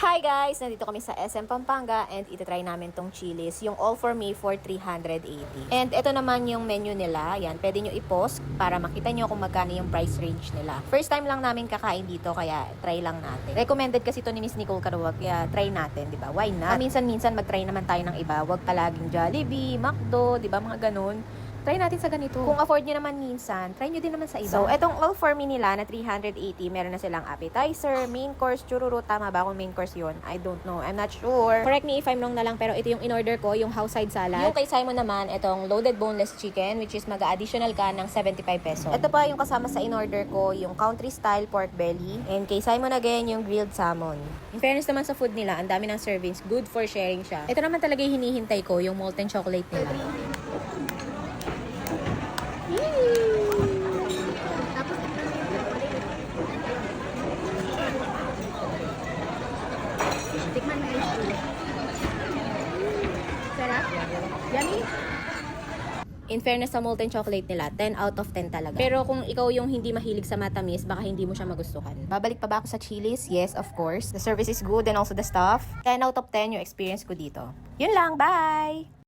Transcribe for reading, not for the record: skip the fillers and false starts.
Hi guys! Nandito kami sa SM Pampanga and itatry namin tong Chili's, yung all for me for 380. And ito naman yung menu nila. Yan, pwede nyo i-pause para makita nyo kung magkano yung price range nila. First time lang namin kakain dito kaya try lang natin. Recommended kasi to ni Miss Nicole Caruag kaya try natin, di ba? Why not? Minsan-minsan mag-try naman tayo ng iba. Huwag palaging Jollibee, McDo, di ba? Mga ganun. Try natin sa ganito. Kung afford nyo naman minsan, try nyo din naman sa iba. So, etong all for me nila na 380, meron na silang appetizer, main course, churro. Tama ba kung main course yun? I don't know. I'm not sure. Correct me if I'm wrong na lang, pero ito yung in-order ko, yung house side salad. Yung kay Simon naman, itong loaded boneless chicken, which is mag-additional ka ng 75 pesos. Ito pa yung kasama sa in-order ko, yung country style pork belly. And kay Simon again, yung grilled salmon. In fairness naman sa food nila, ang dami ng servings, good for sharing siya. Ito naman talaga yung hinihintay ko, yung molten chocolate nila. Tikman mo yung shoe. Sarap? Yummy? In fairness sa molten chocolate nila, 10 out of 10 talaga. Pero kung ikaw yung hindi mahilig sa matamis, baka hindi mo siya magustuhan. Babalik pa ba ako sa Chili's? Yes, of course. The service is good and also the staff. 10 out of 10 yung experience ko dito. Yun lang, bye!